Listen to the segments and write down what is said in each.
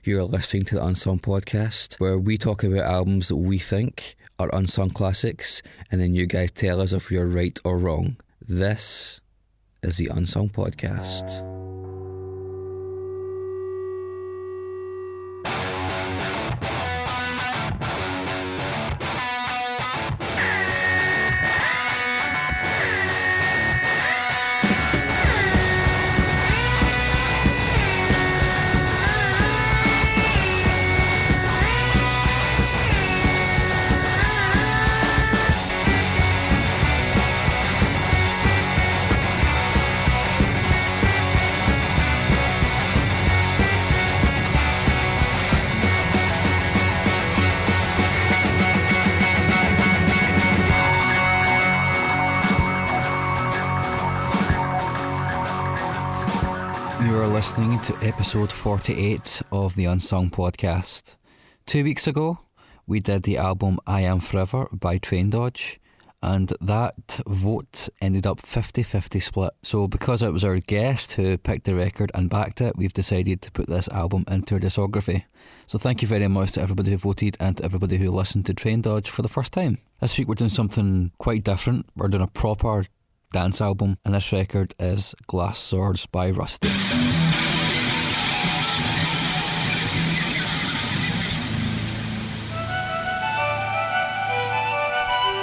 You're listening to the Unsung Podcast, where we talk about albums that we think are unsung classics, and then you guys tell us if we're right or wrong. This is the Unsung Podcast. Listening to episode 48 of the Unsung Podcast. 2 weeks ago, we did the album I Am Forever by Train Dodge, and that vote ended up 50-50 split. So because it was our guest who picked the record and backed it, we've decided to put this album into our discography. So thank you very much to everybody who voted and to everybody who listened to Train Dodge for the first time. This week we're doing something quite different. We're doing a proper dance album, and this record is Glass Swords by Rustie.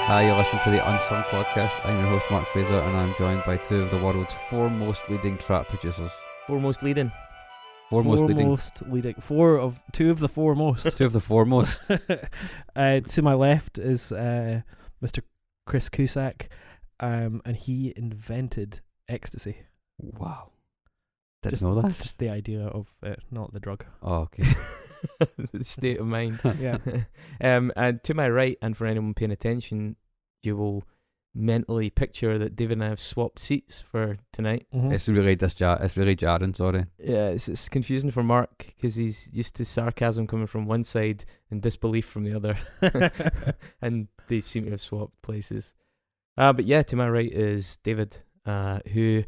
Hi, you're listening to the Unsung Podcast. I'm your host Mark Fraser, and I'm joined by two of the world's foremost leading trap producers. Foremost leading. Two of the foremost. Two of the foremost. To my left is Mr. Chris Cusack, and he invented ecstasy. Wow. Didn't know that. Just the idea of it, not the drug. Oh, okay. The state of mind. Yeah. And to my right, and for anyone paying attention, you will mentally picture that David and I have swapped seats for tonight. Mm-hmm. It's really jarring, sorry. Yeah, it's confusing for Mark because he's used to sarcasm coming from one side and disbelief from the other. And they seem to have swapped places. But yeah, to my right is David, who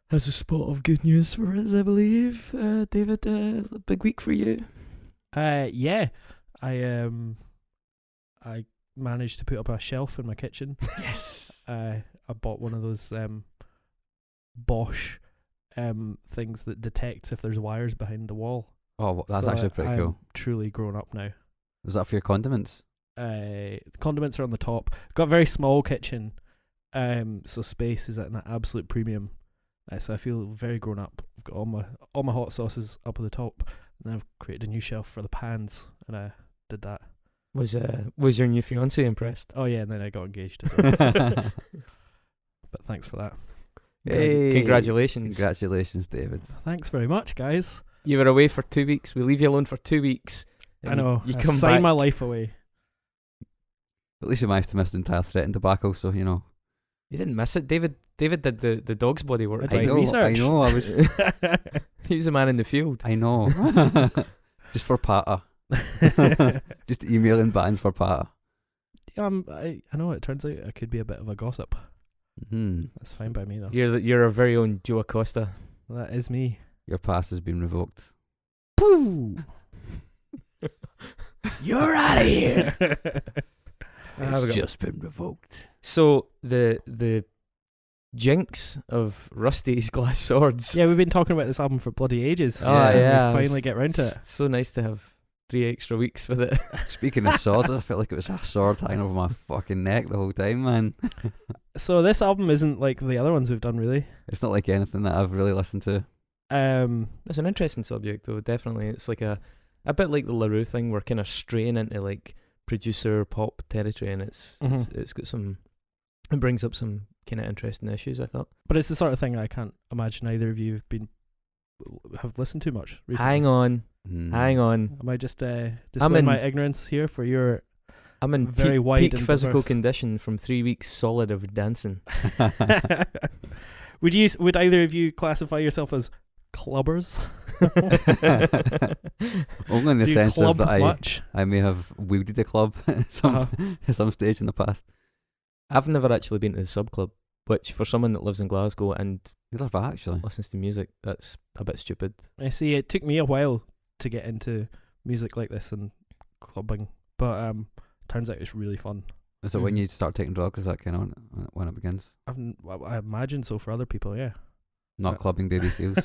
has a spot of good news for us, I believe. David, a big week for you. Yeah, I managed to put up a shelf in my kitchen. Yes. I bought one of those Bosch things that detects if there's wires behind the wall. Oh, that's So actually pretty I'm cool. Truly grown up now. Was that for your condiments? The condiments are on the top. Got a very small kitchen, so space is at an absolute premium. So I feel very grown up. I've got all my hot sauces up at the top, and I've created a new shelf for the pans, and I did that. Was your new fiance impressed? Oh yeah, and then I got engaged as well. But thanks for that. Hey, Congratulations. Congratulations, David. Thanks very much, guys. You were away for 2 weeks. We leave you alone for 2 weeks. I know. You I come signed back. my life away. At least you managed to miss the entire threat and debacle, so you know. You didn't miss it. David did the dog's body work. I did research. I know. I was. He's the man in the field. I know. Just for Pata. Just emailing bands for Pata. Yeah, I know. It turns out I could be a bit of a gossip. Mm-hmm. That's fine by me though. You're our very own Joe Acosta. That is me. Your pass has been revoked. Pooh! You're out of here. It's just been revoked. So the jinx of Rustie's Glass Swords. Yeah, we've been talking about this album for bloody ages. Oh, yeah. We finally get round to it. It's so nice to have 3 extra weeks with it. Speaking of swords, I felt like it was a sword hanging over my fucking neck the whole time, man. So this album isn't like the other ones we've done, really. It's not like anything that I've really listened to. It's an interesting subject, though. Definitely, it's like a bit like the LaRue thing. We're kind of straying into like producer pop territory, and it's got some. It brings up some kind of interesting issues, I thought. But it's the sort of thing I can't imagine either of you have listened to much recently. Hang on. Am I just displaying my ignorance here for your? I'm in very wide peak and physical diverse condition from 3 weeks solid of dancing. Would either of you classify yourself as clubbers? Only in the Do you sense of club that much? I may have wielded a club at some stage in the past. I've never actually been to the sub club, which for someone that lives in Glasgow and Neither have I, actually. listens to music, that's a bit stupid. I see. It took me a while to get into music like this and clubbing, but turns out it's really fun. Is it when you start taking drugs? Is that kind of when it begins? I imagine so for other people, yeah. Not clubbing baby seals.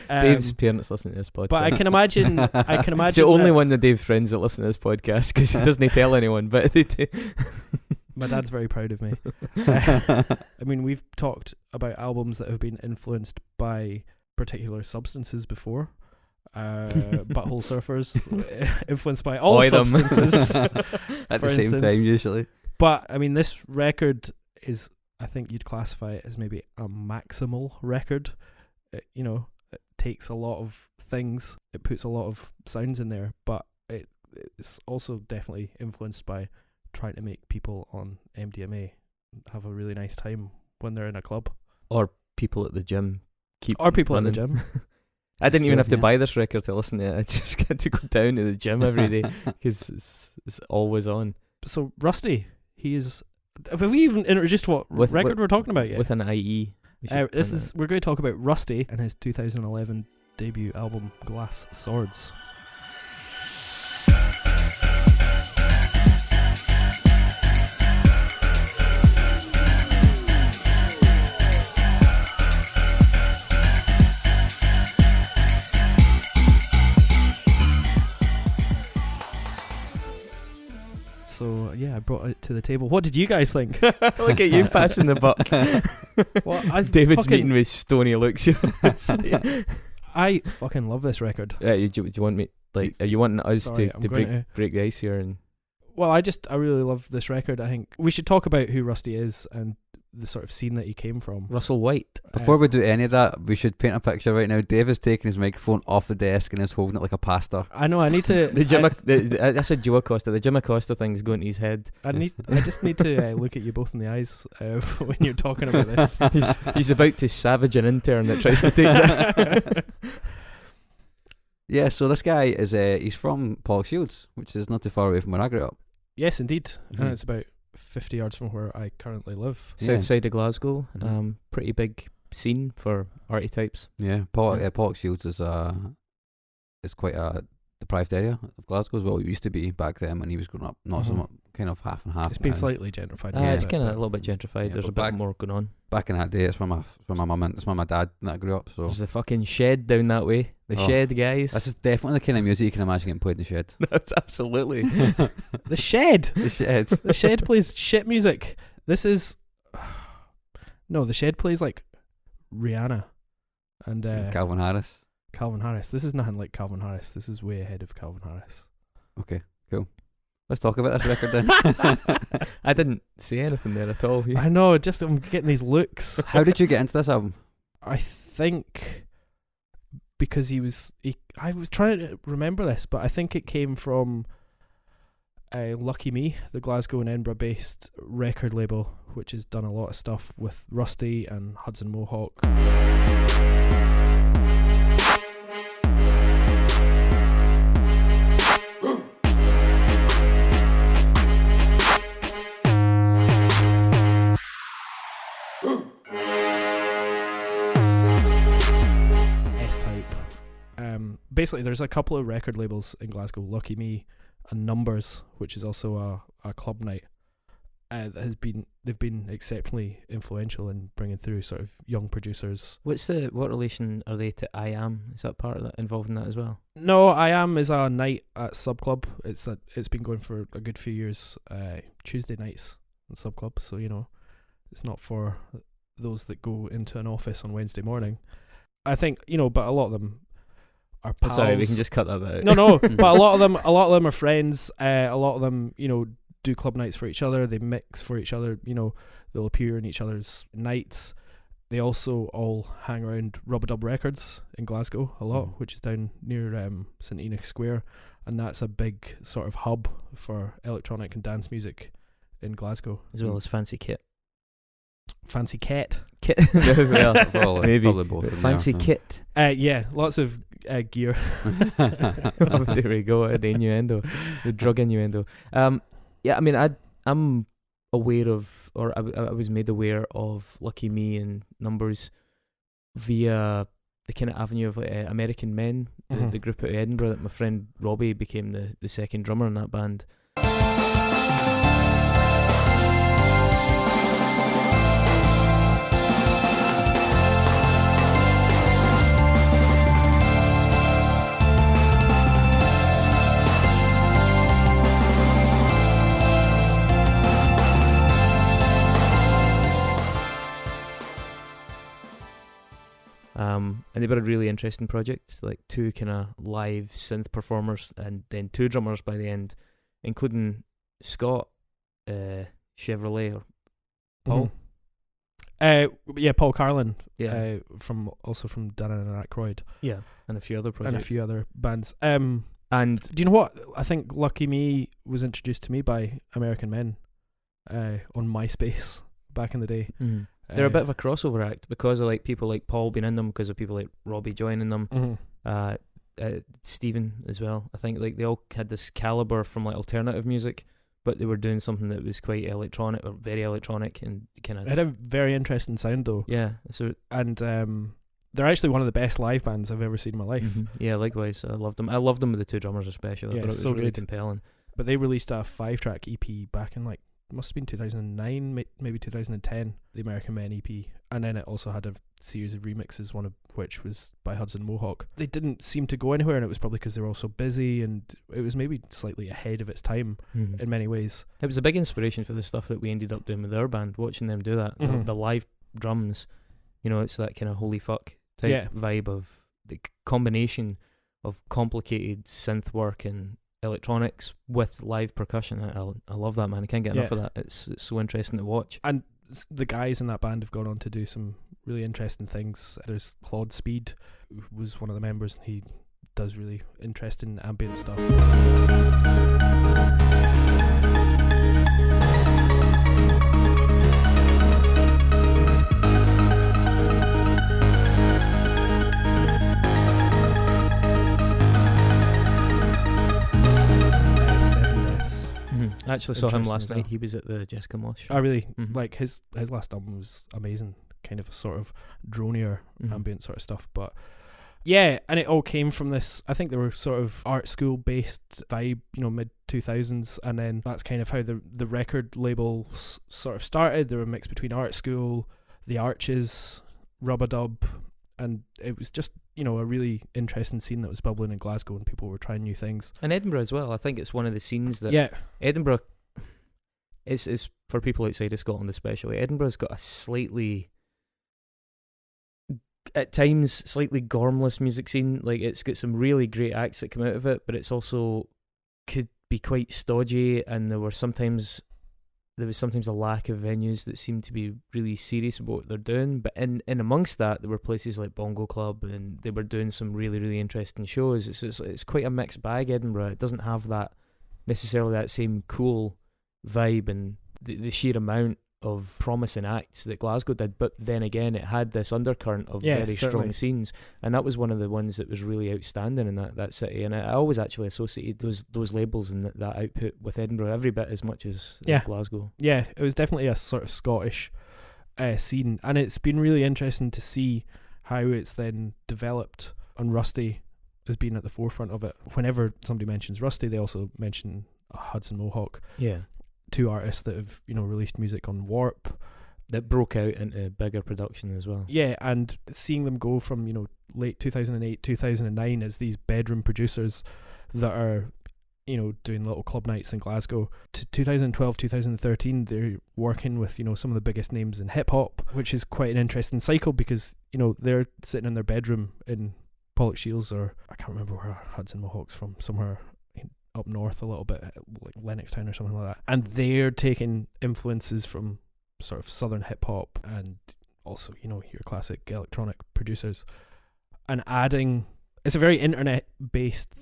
Dave's parents listen to this podcast. But I can imagine. It's the only one of Dave's friends that listen to this podcast because he doesn't tell anyone. But they do. My dad's very proud of me. I mean, we've talked about albums that have been influenced by particular substances before. Butthole Surfers, influenced by all substances. At the same time, usually. But, I mean, this record is, I think you'd classify it as maybe a maximal record. It takes a lot of things. It puts a lot of sounds in there, but it's also definitely influenced by trying to make people on MDMA have a really nice time when they're in a club. Or people at the gym. Or people at the gym. I didn't even have to buy this record to listen to it. I just get to go down to the gym every day because it's always on. So Rustie, have we even introduced what record we're talking about yet? With an IE. We're going to talk about Rustie and his 2011 debut album Glass Swords. So yeah, I brought it to the table. What did you guys think? Look at you passing the buck. Well, David's meeting with stony looks. I fucking love this record. Yeah, do you want me? Like, are you wanting us to break the ice here? And well, I really love this record. I think we should talk about who Rustie is and the sort of scene that he came from. Russell White. Before we do any of that, we should paint a picture right now. Dave is taking his microphone off the desk and is holding it like a pastor. I know. I need to. I said Joe Acosta. The Jim Acosta thing's going to his head. I just need to look at you both in the eyes when you're talking about this. He's about to savage an intern that tries to take that. Yeah. So this guy is he's from Pollokshields, which is not too far away from where I grew up. Yes, indeed, and it's about 50 yards from where I currently live. South side of Glasgow. Pretty big scene for arty types. Yeah, Pollokshields is quite a deprived area of Glasgow as well. It used to be back then when he was growing up. Not so much, kind of half and half. It's been slightly gentrified. It's kind of a little bit gentrified. There's a bit more going on. Back in that day, it's where my mum and it's where my dad that I grew up. So there's a fucking shed down that way. The shed, guys. This is definitely the kind of music you can imagine getting played in the shed. That's absolutely. The shed. The shed. The shed plays shit music. This is no. The shed plays like Rihanna and Calvin Harris. Calvin Harris. This is nothing like Calvin Harris. This is way ahead of Calvin Harris. Okay, cool. Let's talk about this record then. I didn't see anything there at all. I know, I'm getting these looks. How did you get into this album? I think because I was trying to remember this, but I think it came from LuckyMe, the Glasgow and Edinburgh based record label, which has done a lot of stuff with Rustie and Hudson Mohawke. Basically, there's a couple of record labels in Glasgow, LuckyMe and Numbers, which is also a club night. They've been exceptionally influential in bringing through sort of young producers. What relation are they to I Am? Is that part of that, involved in that as well? No, I Am is a night at Sub Club. It's been going for a good few years. Tuesday nights at Sub Club, so it's not for those that go into an office on Wednesday morning. I think but a lot of them are pals. Sorry, we can just cut that out. No, but a lot of them are friends. A lot of them, do club nights for each other. They mix for each other. They'll appear in each other's nights. They also all hang around Rub-a-Dub Records in Glasgow a lot, which is down near St Enoch Square, and that's a big sort of hub for electronic and dance music in Glasgow, as well as Fancy Kit. Fancy Cat. Kit. Well, maybe probably both. Fancy Kit. Yeah, lots of gear. There we go. The innuendo, the drug innuendo. Yeah, I mean, I'm aware of, or I was made aware of LuckyMe and Numbers via the kind of avenue of American Men, the group out of Edinburgh that my friend Robbie became the second drummer in that band. And they were a really interesting project, like 2 kind of live synth performers and then 2 drummers by the end, including Scott Chevrolet or Paul. Paul Carlin. Yeah. From Dan and Aykroyd. Yeah, and a few other projects. And a few other bands. And do you know what? I think LuckyMe was introduced to me by American Men on MySpace back in the day. Mm-hmm. They're a bit of a crossover act because of like people like Paul being in them, because of people like Robbie joining them, Stephen as well. I think like they all had this caliber from like alternative music, but they were doing something that was quite electronic or very electronic and kind of. It had a very interesting sound though. Yeah. So they're actually one of the best live bands I've ever seen in my life. Mm-hmm. Yeah, likewise. I loved them. I loved them with the 2 drummers especially. I thought it was so really good. compelling. But they released a 5-track EP back in like. Must have been 2009, maybe 2010, the American Men EP, and then it also had a series of remixes, one of which was by Hudson Mohawke. They didn't seem to go anywhere, and it was probably because they were all so busy, and it was maybe slightly ahead of its time in many ways. It was a big inspiration for the stuff that we ended up doing with our band, watching them do that. The live drums, it's that kind of holy fuck type vibe of the combination of complicated synth work and electronics with live percussion. I love that, man. I can't get enough of that. It's so interesting to watch. And the guys in that band have gone on to do some really interesting things. There's Claude Speed, who was one of the members, and he does really interesting ambient stuff. I actually saw him last night. He was at the Jessica Moss show. I really like his last album was amazing, kind of a sort of dronier ambient sort of stuff, but yeah, and it all came from this. I think they were sort of art school based vibe, mid 2000s, and then that's kind of how the record labels sort of started. They were a mix between art school, the Arches, Rub-a-Dub, and it was just a really interesting scene that was bubbling in Glasgow, and people were trying new things. And Edinburgh as well. I think it's one of the scenes that Edinburgh is for people outside of Scotland especially. Edinburgh's got a slightly, at times, slightly gormless music scene. Like, it's got some really great acts that come out of it, but it's also could be quite stodgy, and there was sometimes a lack of venues that seemed to be really serious about what they're doing. But in amongst that, there were places like Bongo Club, and they were doing some really, really interesting shows. It's quite a mixed bag, Edinburgh. It doesn't have that necessarily that same cool vibe and the sheer amount of promising acts that Glasgow did, but then again it had this undercurrent of very strong scenes, and that was one of the ones that was really outstanding in that city. And I always actually associated those labels and that output with Edinburgh every bit as much as Glasgow. Yeah, it was definitely a sort of Scottish scene, and it's been really interesting to see how it's then developed, and Rustie has been at the forefront of it. Whenever somebody mentions Rustie, they also mention Hudson Mohawke. Yeah. 2 artists that have released music on Warp that broke out into bigger production as well. Yeah, and seeing them go from late 2008 2009 as these bedroom producers that are doing little club nights in Glasgow to 2012 2013 they're working with some of the biggest names in hip hop, which is quite an interesting cycle because they're sitting in their bedroom in Pollock Shields, or I can't remember where Hudson Mohawke's from, somewhere up north a little bit, like Lennoxtown or something like that, and they're taking influences from sort of southern hip hop and also your classic electronic producers and adding. It's a very internet based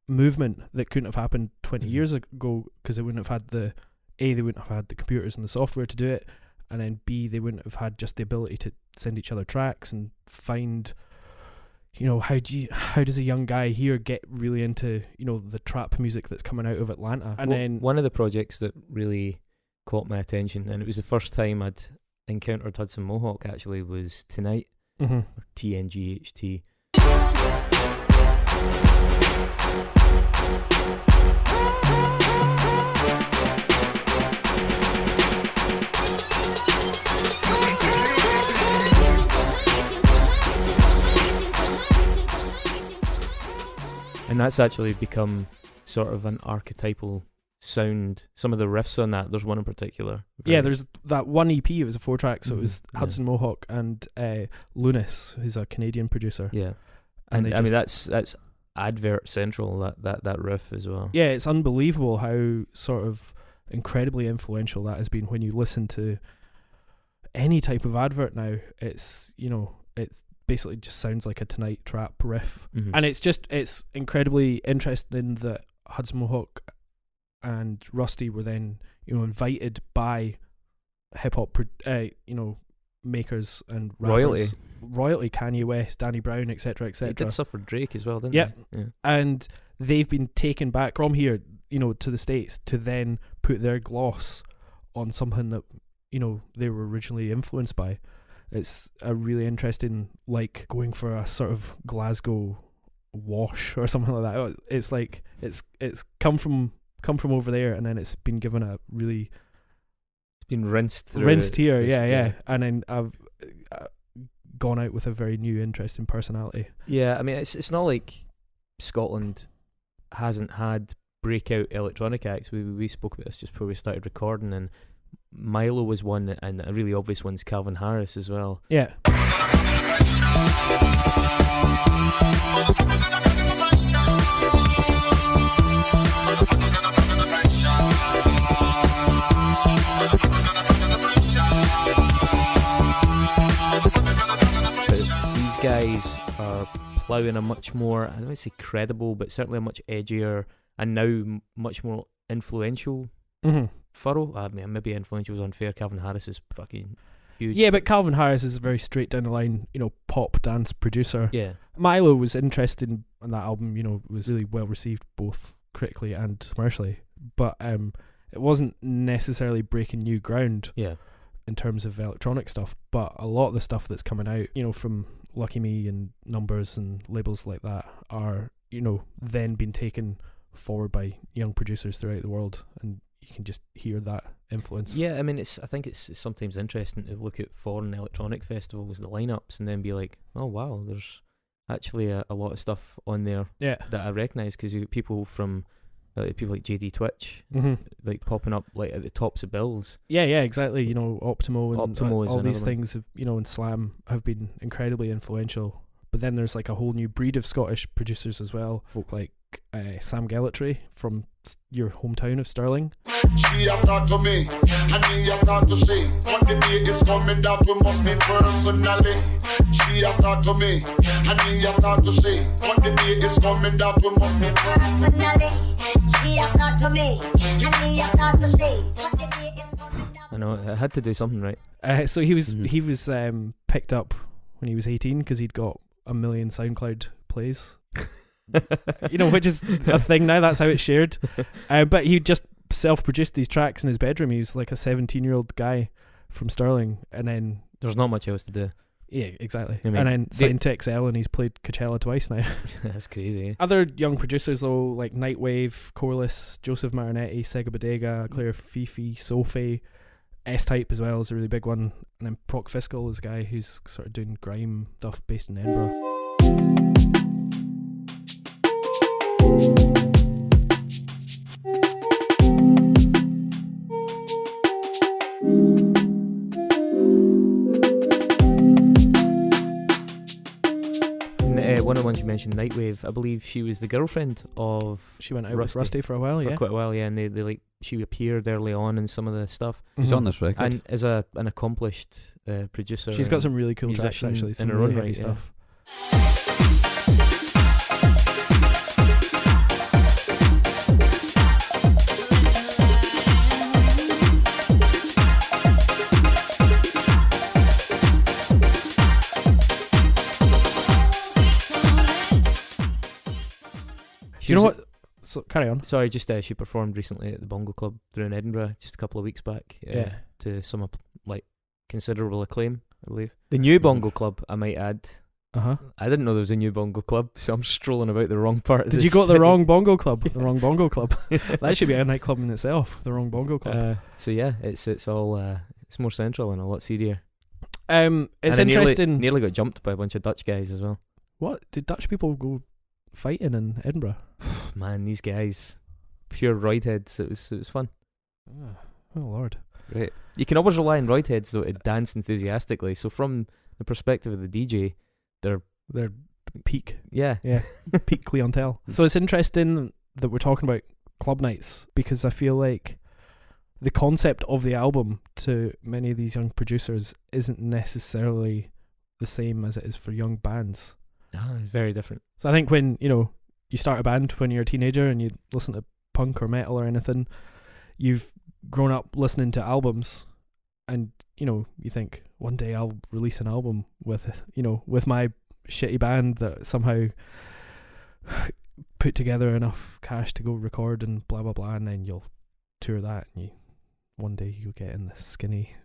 movement that couldn't have happened 20 years ago because they wouldn't have had they wouldn't have had the computers and the software to do it, and then B, they wouldn't have had just the ability to send each other tracks and find how does a young guy here get really into the trap music that's coming out of Atlanta? And then one of the projects that really caught my attention, and it was the first time I'd encountered Hudson Mohawke actually, was Tonight. Mm-hmm. or TNGHT. And that's actually become sort of an archetypal sound. Some of the riffs on that, there's one in particular. Yeah, there's that one EP, it was a 4-track, so it was Yeah. Hudson Mohawke and Lunis, who's a Canadian producer. Yeah. And And they I mean, just- that's advert central, that riff as well. Yeah, it's unbelievable how sort of incredibly influential that has been when you listen to any type of advert now. It's, it's basically just sounds like a Tonight trap riff. Mhm. And it's incredibly interesting that Hudson Mohawke and Rustie were then, invited by hip hop, makers and rappers. Royalty, Kanye West, Danny Brown, etc., He etc. did stuff for Drake as well, didn't Yeah. he? Yeah. And they've been taken back from here, to the States to then put their gloss on something that, they were originally influenced by. It's a really interesting, like going for a sort of Glasgow wash or something like that. It's like it's come from over there, and then it's been given a really It's been rinsed through. here, this- yeah. And then I've gone out with a very new, interesting personality. Yeah, I mean, it's not like Scotland hasn't had breakout electronic acts. We spoke about this just before we started recording, and Milo was one, and a really obvious one's Calvin Harris as well. Yeah. But these guys are ploughing a much more, I don't want to say credible, but certainly a much edgier and now much more influential Mm-hmm. furrow. I mean, maybe influential was unfair. Calvin Harris is fucking huge. Yeah, but Calvin Harris is a very straight down the line, pop dance producer. Yeah. Milo was interested in that album, was really well received both critically and commercially. But it wasn't necessarily breaking new ground Yeah. in terms of electronic stuff. But a lot of the stuff that's coming out, from LuckyMe and Numbers and labels like that are, then being taken forward by young producers throughout the world, and you can just hear that influence. Yeah, I mean, I think it's sometimes interesting to look at foreign electronic festivals, the lineups, and then be like, oh wow, there's actually a lot of stuff on there Yeah. that I recognise, because you get people from people like JD Twitch, Mm-hmm. like popping up like at the tops of bills. Yeah, exactly. Optimo and Optimo is all these another one. things, have, and Slam have been incredibly influential. But then there's like a whole new breed of Scottish producers as well. Folk like Sam Gellatry from your hometown of Stirling. She have talked to me, and me have talked to she. But the day is coming that we must meet personally. She have talked to me, and me have talked to she. But the day is coming that we must meet personally. She have talked to me, and me have talked to she. But the day is coming that I know, I had to do something right. So he was Mhm. picked up when he was 18 because he'd got 1 million SoundCloud plays. Which is a thing now. That's how it's shared. But he just self-produced these tracks in his bedroom. He was like a 17-year-old guy from Stirling, and then There's not much else to do. yeah, exactly. I mean, and then signed to XL, and he's played Coachella twice now. That's crazy. Eh? Other young producers though, like Nightwave, Corliss, Joseph Marinetti, Sega Bodega, Claire Fifi, Sophie, S-Type as well is a really big one, and then Proc Fiscal is a guy who's sort of doing grime stuff based in Edinburgh. And, one of the ones you mentioned, Nightwave, I believe she was the girlfriend of She went out Rustie with Rusty for a while, for yeah. quite a while, yeah, and they like she appeared early on in some of the stuff, He's Mhm. on this record. and as an accomplished producer. She's got and some really cool tracks musician actually, in some her really own heavy right, yeah. stuff. She You know was- what? So carry on. Sorry, just she performed recently at the Bongo Club through in Edinburgh just a couple of weeks back. Yeah. To some like considerable acclaim. I believe. The new Bongo Club, I might add. Uh-huh. I didn't know there was a new Bongo Club, so I'm strolling about the wrong part of Did the you go to the city. wrong Bongo Club? The wrong Bongo Club. That should be a nightclub in itself, the wrong Bongo Club. So yeah, it's all it's more central and a lot seedier. It's And I interesting. Nearly got jumped by a bunch of Dutch guys as well. What? Did Dutch people go fighting in Edinburgh? Man, these guys, pure roidheads. It was fun. Oh Lord. Right. You can always rely on roidheads though to dance enthusiastically. So from the perspective of the DJ, they're Peak. yeah. Peak clientele. So it's interesting that we're talking about club nights, because I feel like the concept of the album to many of these young producers isn't necessarily the same as it is for young bands. Very different. So I think when, you start a band when you're a teenager and you listen to punk or metal or anything, you've grown up listening to albums, and you think one day I'll release an album with my shitty band that somehow put together enough cash to go record and blah blah blah, and then you'll tour that, and one day you'll get in the skinny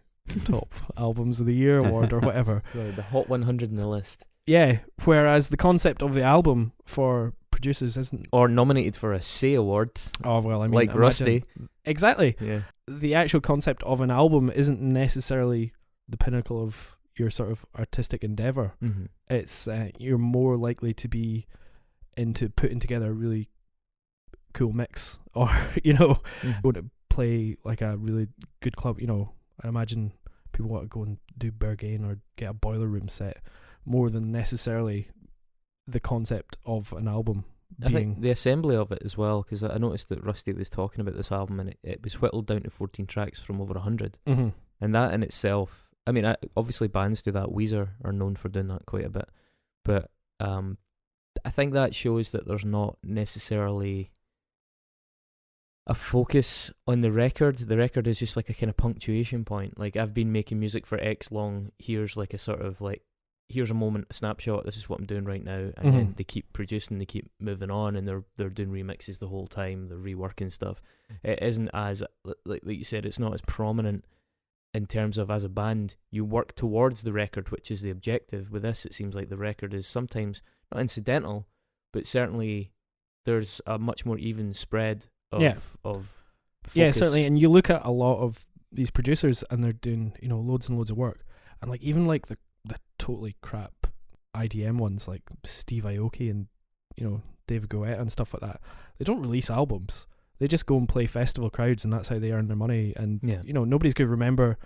top albums of the year award or whatever. Right, the Hot 100 in the list. Yeah, whereas the concept of the album for producers isn't, Or nominated for a Say Award. oh well, I mean, Like imagine- Rustie. Exactly. Yeah. The actual concept of an album isn't necessarily the pinnacle of your sort of artistic endeavour. Mm-hmm. It's you're more likely to be into putting together a really cool mix, or Mm-hmm. going to play like a really good club. I imagine people want to go and do Berghain or get a Boiler Room set more than necessarily the concept of an album I being. think the assembly of it as well, because I noticed that Rustie was talking about this album, and it was whittled down to 14 tracks from over 100. Mm-hmm. And that in itself, I mean, obviously bands do that. Weezer are known for doing that quite a bit. But I think that shows that there's not necessarily a focus on the record. The record is just like a kind of punctuation point. Like, I've been making music for X long. Here's like a sort of like, here's a moment, a snapshot. This is what I'm doing right now. And then they keep producing, they keep moving on, and they're doing remixes the whole time. They're reworking stuff. It isn't as, like you said, it's not as prominent in terms of, as a band, you work towards the record, which is the objective. With this, it seems like the record is sometimes not incidental, but certainly there's a much more even spread of focus. Yeah, certainly. And you look at a lot of these producers, and they're doing loads and loads of work, and like even like the totally crap IDM ones like Steve Aoki and David Guetta and stuff like that. They don't release albums. They just go and play festival crowds, and that's how they earn their money. And nobody's going to remember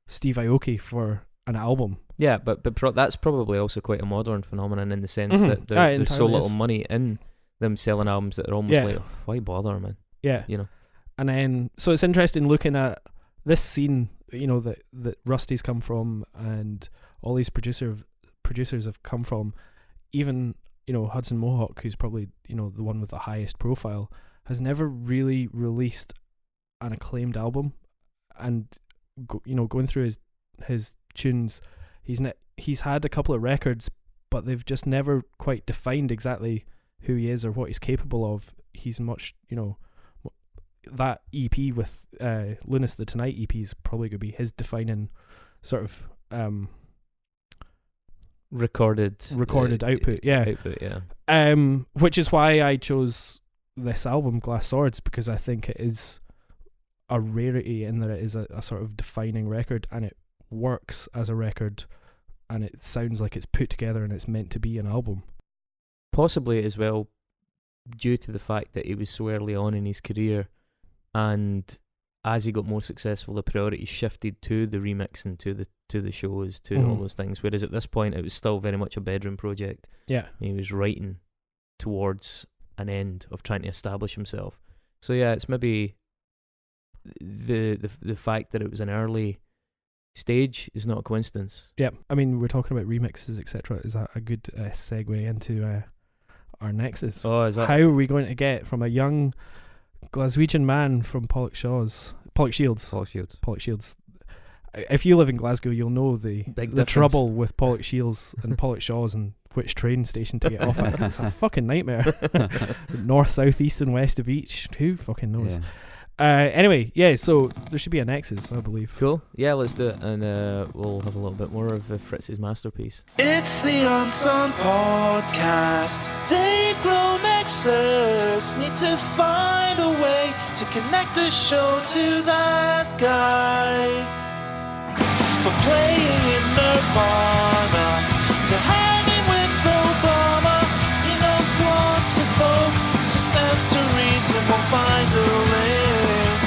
Steve Aoki for an album. Yeah, but that's probably also quite a modern phenomenon in the sense that there's so little money in them selling albums that are almost like, why bother, man? Yeah. And then, so it's interesting looking at this scene, that Rustie's come from, and all these producers have come from. Even, Hudson Mohawke, who's probably, the one with the highest profile, has never really released an acclaimed album. And going through his tunes, he's had a couple of records, but they've just never quite defined exactly who he is or what he's capable of. He's much, that EP with Lunas the Tonight EP is probably going to be his defining sort of recorded output. Which is why I chose this album, Glass Swords, because I think it is a rarity in that it is a sort of defining record, and it works as a record, and it sounds like it's put together and it's meant to be an album. Possibly as well due to the fact that he was so early on in his career, and as he got more successful, the priorities shifted to the remixing, to the shows, to all those things. Whereas at this point, it was still very much a bedroom project. Yeah, he was writing towards an end of trying to establish himself. So yeah, it's maybe the fact that it was an early stage is not a coincidence. Yeah, I mean, we're talking about remixes, etc. Is that a good segue into our nexus? Oh, is that? How are we going to get from a young Glaswegian man from Pollock Shields? If you live in Glasgow, you'll know the trouble with Pollock Shields and Pollock Shaws and which train station to get off at. It's a fucking nightmare. North, south, east and west of each. Who fucking knows? Anyway, yeah, so there should be a Nexus, I believe. Cool. Yeah, let's do it, and we'll have a little bit more of Fritz's masterpiece. It's the Unsung Podcast. Dave Grohl Nexus. Need to find a way to connect the show to that guy. From playing in Nirvana to hanging with Obama, he knows lots of folk, so stands to reason we'll find a link.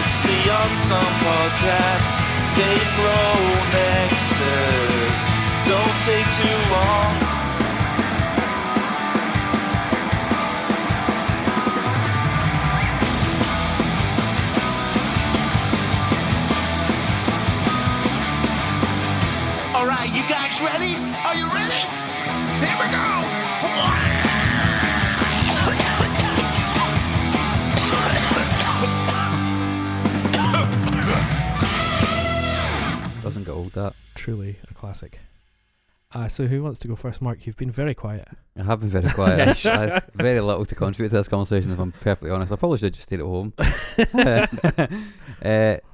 It's the Unsung Podcast, Dave Grohl Nexus. Don't take too long. All right, you guys ready? Are you ready? Here we go. Doesn't get old, that. Truly a classic. So who wants to go first? Mark, you've been very quiet. I have been very quiet. I have very little to contribute to this conversation, if I'm perfectly honest. I probably should have just stayed at home.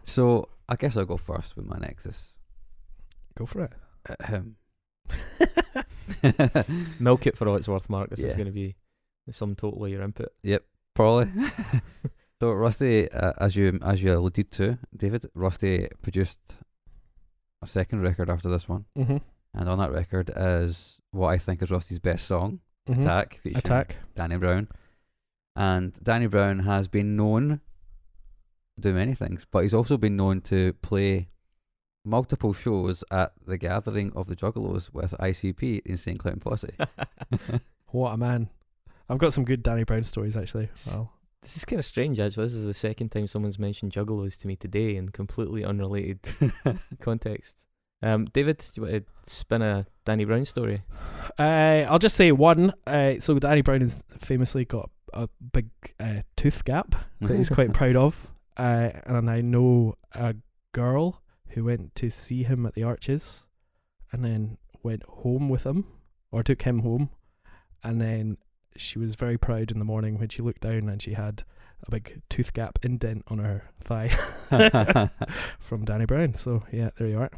So I guess I'll go first with my Nexus. Go for it. Milk it for all it's worth, Mark. This is Yeah. going to be the sum total of your input. Probably. So Rusty, as you alluded to, David, Rusty produced a second record after this one, Mm-hmm. and on that record is what I think is Rusty's best song, Attack, featuring Attack. Danny Brown. And Danny Brown has been known to do many things, but he's also been known to play multiple shows at the Gathering of the Juggalos with ICP, Insane Clown Posse. What a man. I've got some good Danny Brown stories, actually. Well, This is kind of strange, actually. This is the second time someone's mentioned Juggalos to me today in completely unrelated context. David, do you want to spin a Danny Brown story? I'll just say one. So Danny Brown has famously got a big tooth gap that he's quite proud of. And I know a girl who went to see him at the Arches and then went home with him, or took him home, and then she was very proud in the morning when she looked down and she had a big tooth gap indent on her thigh from Danny Brown. So yeah, there you are.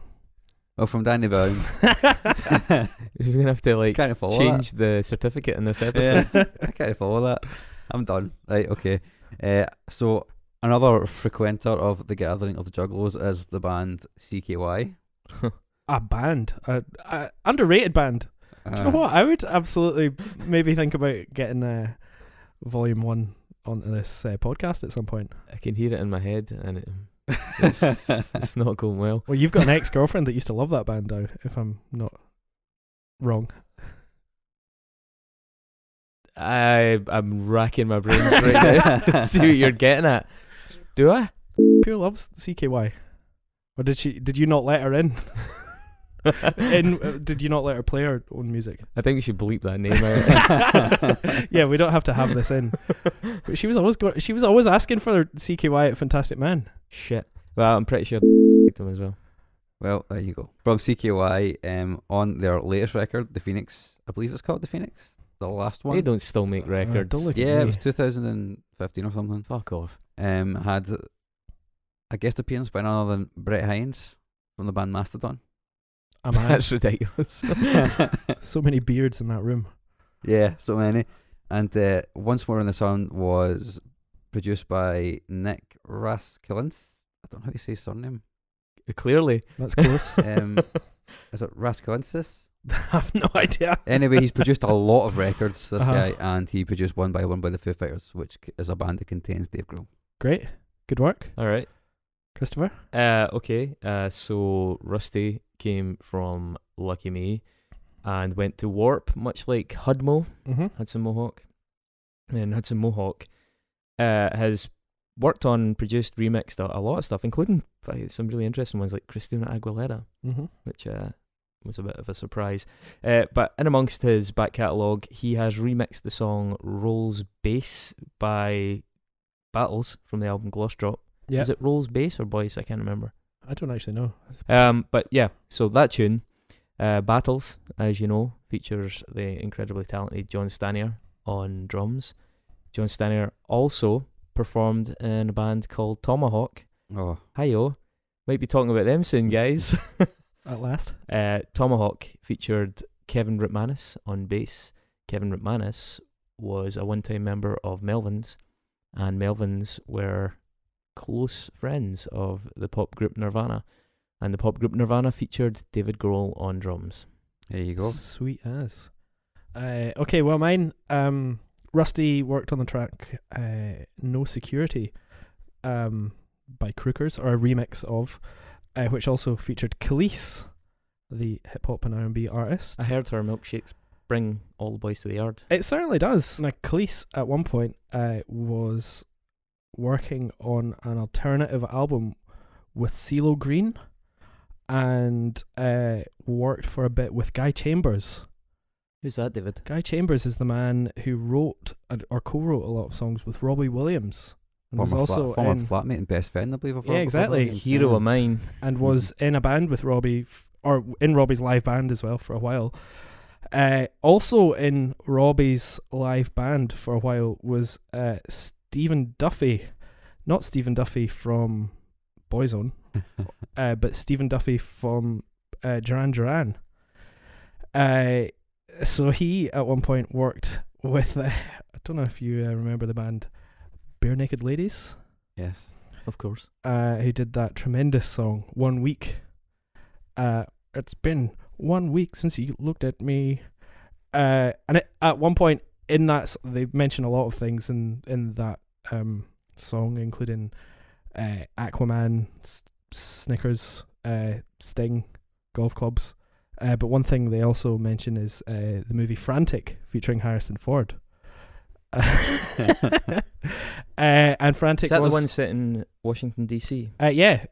Well, from Danny Brown. We're going to have to Can't follow change the certificate in this episode. Yeah, I can't follow that. I'm done. Right, okay. So another frequenter of the Gathering of the Juggalos is the band CKY. A band, a underrated band. Do you know what? I would absolutely maybe think about getting Volume 1 onto this podcast at some point. I can hear it in my head, and it's not going well. Well, you've got an ex-girlfriend that used to love that band now, if I'm not wrong. I'm racking my brains right now to see what you're getting at. Do I? Pure loves CKY. Or did you not let her in? Did you not let her play her own music? I think we should bleep that name out. Yeah, we don't have to have this in. But she was always asking for CKY at Fantastic Man. Shit. Well, I'm pretty sure I liked them as well. Well, there you go. From CKY, on their latest record, The Phoenix, I believe it's called The Phoenix, the last one. They don't still make records. don't look- Yeah, me. it was 2015 or something. Fuck off. Had a guest appearance by none other than Brett Hines from the band Mastodon. A man. That's ridiculous. So many beards in that room. Yeah, so many. And Once More in the Sun was produced by Nick Raskilins. I don't know how you say his surname. Clearly. That's close. Is it Raskilinsis? I have no idea. Anyway, he's produced a lot of records, this Uh-huh. guy, and he produced One by One by the Foo Fighters, which is a band that contains Dave Grohl. Great. Good work. All right. Christopher? Okay. So Rusty came from LuckyMe and went to Warp, much like Hudmo, Mm-hmm. Hudson Mohawke. And Hudson Mohawke has worked on, produced, remixed a lot of stuff, including some really interesting ones like Christina Aguilera, Mm-hmm. which was a bit of a surprise. But in amongst his back catalogue, he has remixed the song Rolls Bass by Battles from the album Gloss Drop. Yeah. Is it Rolls Bass or Boys? I can't remember. I don't actually know. But yeah, so that tune, Battles, as you know, features the incredibly talented John Stanier on drums. John Stanner also performed in a band called Tomahawk. Oh, Hi-yo. Might be talking about them soon, guys. At last. Tomahawk featured Kevin Ritmanis on bass. Kevin Ritmanis was a one-time member of Melvins, and Melvins were close friends of the pop group Nirvana. And the pop group Nirvana featured David Grohl on drums. there you go. Sweet as. Okay, well, mine. Rusty worked on the track No Security by Crookers, or a remix of, which also featured Khalees, the hip-hop and R&B artist. I heard her milkshakes bring all the boys to the yard. It certainly does. Now, Khalees at one point was working on an alternative album with CeeLo Green, and worked for a bit with Guy Chambers. Who's that, David? Guy Chambers is the man who wrote or co-wrote a lot of songs with Robbie Williams, and was also former in, flatmate and best friend, I believe. Of Yeah, exactly. Hero of mine. and was in a band with Robbie, or in Robbie's live band as well for a while. Also in Robbie's live band for a while was Stephen Duffy, not Stephen Duffy from Boyzone, but Stephen Duffy from Duran Duran. So he at one point worked with I don't know if you remember the band Bare Naked Ladies, Yes. Of course. who did that tremendous song 1 week. It's been 1 week since you looked at me, and at one point in that they mention a lot of things in that song, including Aquaman, Snickers, Sting, golf clubs. But one thing they also mention is the movie Frantic, featuring Harrison Ford. And Frantic Is that was the one set in Washington, D.C.? yeah,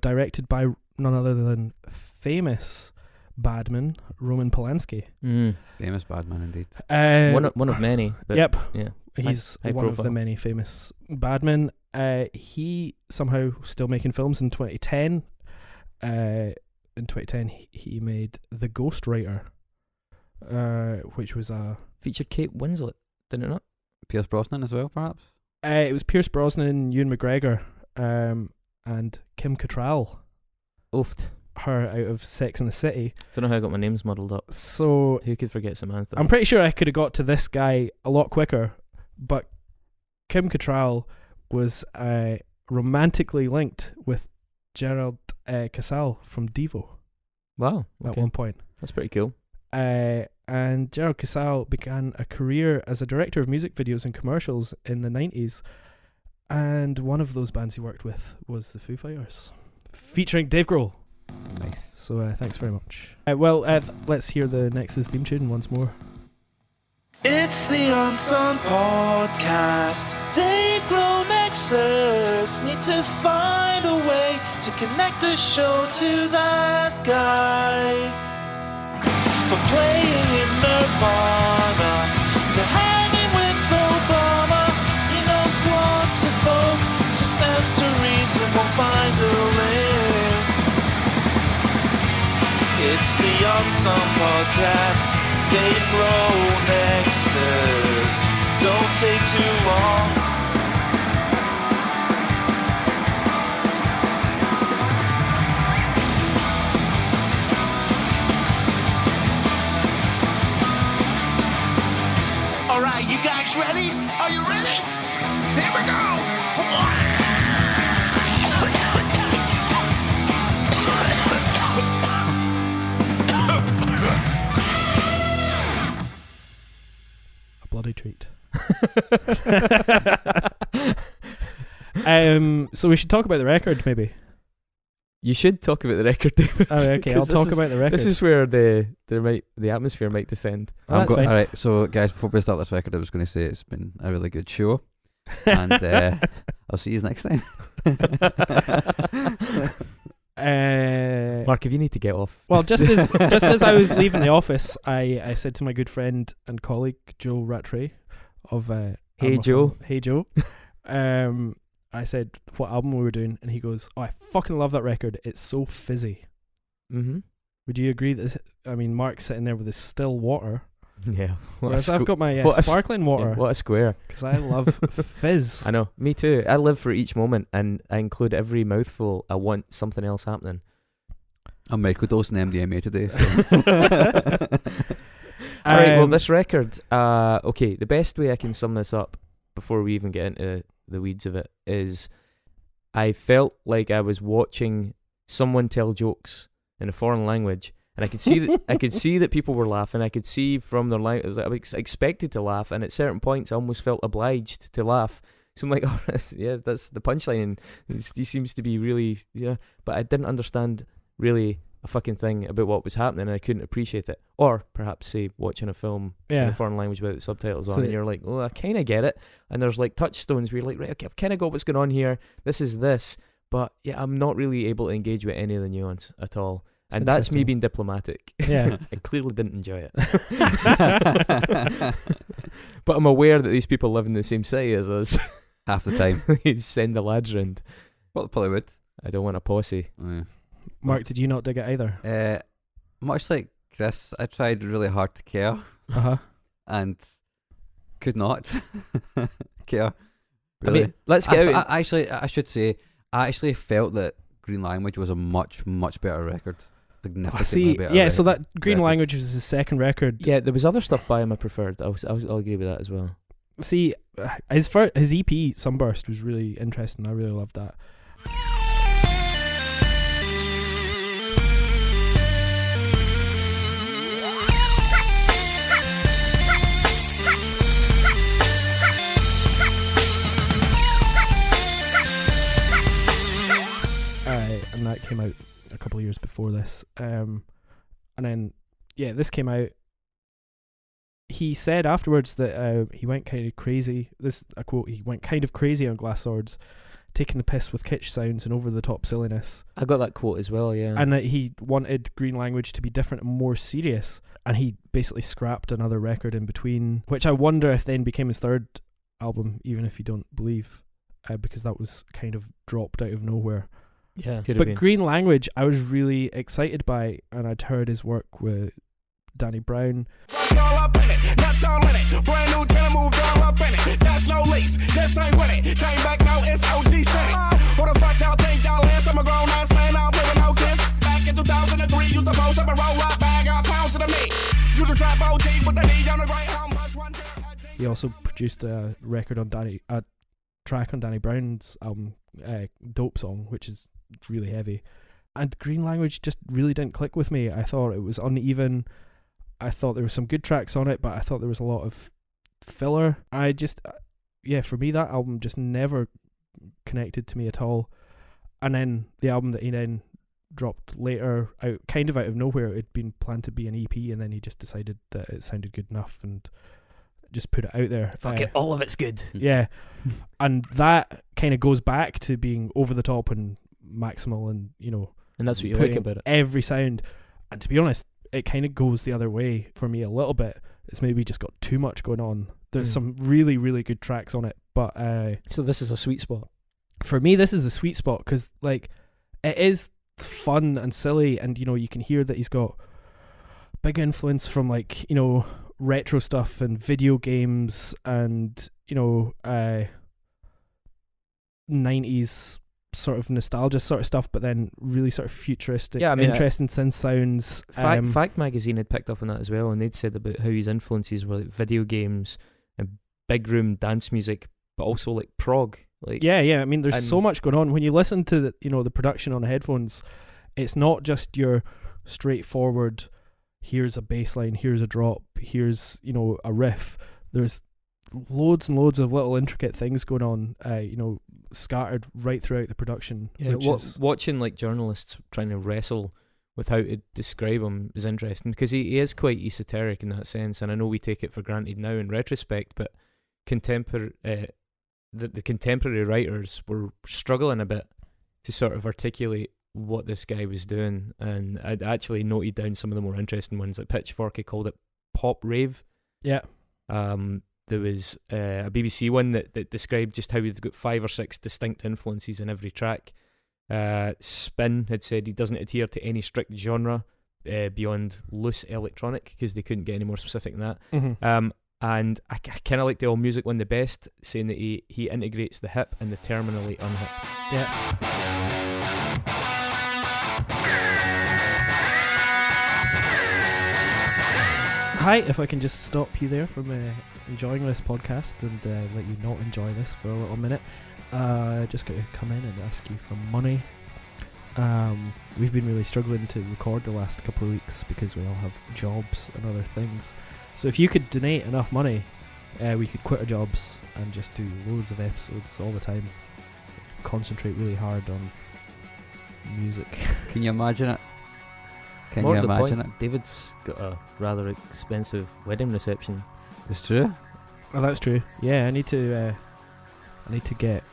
directed by none other than famous badman Roman Polanski. Famous bad man indeed. One of many. But Yep, Yeah. he's high one of the profile. many famous badmen. He somehow still making films in 2010. In 2010, he made The Ghostwriter, which was Featured Kate Winslet, didn't it not? Pierce Brosnan as well, perhaps. it was Pierce Brosnan, Ewan McGregor, and Kim Cattrall, Oofed. her out of Sex and the City. Don't know how I got my names muddled up. So Who could forget Samantha? I'm pretty sure I could have got to this guy a lot quicker, but Kim Cattrall was romantically linked with Gerald Casale from Devo Wow. at Okay. one point. That's pretty cool. And Gerald Casale began a career as a director of music videos and commercials in the 90s. And one of those bands he worked with was the Foo Fighters, featuring Dave Grohl. Nice. So thanks very much. Let's hear the Nexus theme tune once more. It's the Unsung Podcast. Dave Grohl Nexus need to find a way to connect the show to that guy. From playing in Nirvana to hanging with Obama, he knows lots of folk, so stands to reason we'll find a link. It's the Unsung Podcast. Dave Grohl Nexus. Don't take too long. All right, you guys ready? Are you ready? Here we go. A bloody treat. So we should talk about the record, maybe. You should talk about the record, David. Oh, okay, I'll 'cause talk about the record. This is where the atmosphere might descend. Oh, that's fine. Alright, so guys, before we start this record, I was going to say it's been a really good show. And I'll see you next time. Mark, if you need to get off. Well, just as I was leaving the office, I said to my good friend and colleague Joe Rattray of Hey Joe. Hey Joe. I said what album we were doing, and he goes, "Oh, I fucking love that record. It's so fizzy." Mm-hmm. Would you agree that? I mean, Mark's sitting there with his still water. Yeah. Whereas I've got my what a sparkling water What a square. because I love fizz. I know. Me too. I live for each moment, and I include every mouthful. I want something else happening. I'm microdosing MDMA today. So. All right. Well, this record. Okay. The best way I can sum this up before we even get into the weeds of it is, I felt like I was watching someone tell jokes in a foreign language. And I could see that that people were laughing. I could see from their language, I was expected to laugh, and at certain points, I almost felt obliged to laugh. So I'm like, oh, yeah, that's the punchline, and he seems to be really, yeah. But I didn't understand really a fucking thing about what was happening, and I couldn't appreciate it. Or perhaps, say, watching a film in a foreign language without the subtitles on, and you're like, oh, I kind of get it. And there's like touchstones where you're like, right, okay, I've kind of got what's going on here. This is this, but yeah, I'm not really able to engage with any of the nuance at all. And that's me being diplomatic. Yeah. I clearly didn't enjoy it. But I'm aware that these people live in the same city as us. Half the time. He'd send the lads round. Well, probably would. I don't want a posse. Oh, yeah. Mark, did you not dig it either? Much like Chris, I tried really hard to care. And could not care. Really? I mean, let's get out. I should say, I actually felt that Green Language was a much, much better record. Significantly better. Yeah, so that Green Language was his second record. Yeah, there was other stuff by him I preferred. I'll agree with that as well. See, his EP Sunburst was really interesting. I really loved that. And that came out a couple of years before this. And then, yeah, this came out. He said afterwards that he went kind of crazy. This is a quote. He went kind of crazy on Glass Swords, taking the piss with kitsch sounds and over-the-top silliness. I got that quote as well, yeah. And that he wanted Green Language to be different and more serious. And he basically scrapped another record in between, which I wonder if then became his third album, even if you don't believe, because that was kind of dropped out of nowhere. Yeah, but Green Language, I was really excited by, and I'd heard his work with Danny Brown. All up in it, that's all in it. Brand new tenor moved all up in it. That's no lease, this ain't with it. Came back now, it's OG Senate. What the fuck y'all think y'all is? I'm a grown ass man, I'm living no kids. Back in 2003, you supposed to be roll right bag, got pounds to the meat. You the trap OG with the knee on the right, how much one day? He also produced a track on Danny Brown's album, Dope Song, which is really heavy. And Green Language just really didn't click with me. I thought it was uneven. I thought there were some good tracks on it, but I thought there was a lot of filler. For me, that album just never connected to me at all. And then the album that he then dropped later, out of nowhere, it had been planned to be an EP, and then he just decided that it sounded good enough and just put it out there. Fuck it, all of it's good. Yeah. And that kind of goes back to being over the top and maximal, and and that's what you like about it. Every sound. And to be honest, it kind of goes the other way for me a little bit. It's maybe just got too much going on. There's some really, really good tracks on it, but so this is a sweet spot. For me, this is a sweet spot because like it is fun and silly, and you can hear that he's got big influence from like retro stuff and video games and 90s sort of nostalgia sort of stuff, but then really sort of futuristic, interesting synth sounds. Fact Magazine had picked up on that as well, and they'd said about how his influences were like video games and big room dance music, but also like prog. Like I mean, there's so much going on when you listen to the production on the headphones. It's not just your straightforward, here's a bass line, here's a drop, here's a riff. There's loads and loads of little intricate things going on, scattered right throughout the production. Yeah, watching like journalists trying to wrestle with how to describe him is interesting, because he is quite esoteric in that sense, and I know we take it for granted now in retrospect, but the contemporary writers were struggling a bit to sort of articulate what this guy was doing, and I'd actually noted down some of the more interesting ones. Like Pitchfork, he called it pop rave. Yeah. There was a BBC one that described just how he'd got 5 or 6 distinct influences in every track. Spin had said he doesn't adhere to any strict genre, beyond loose electronic because they couldn't get any more specific than that. Mm-hmm. And I kind of like the All Music one the best, saying that he integrates the hip and the terminally unhip. Yeah. Hi, if I can just stop you there from enjoying this podcast and let you not enjoy this for a little minute. Just got to come in and ask you for money. We've been really struggling to record the last couple of weeks because we all have jobs and other things. So if you could donate enough money, we could quit our jobs and just do loads of episodes all the time. Concentrate really hard on music. Can you imagine it? Can More you to the imagine point, David's got a rather expensive wedding reception. it? It's true. Oh, that's true. Yeah, I need to get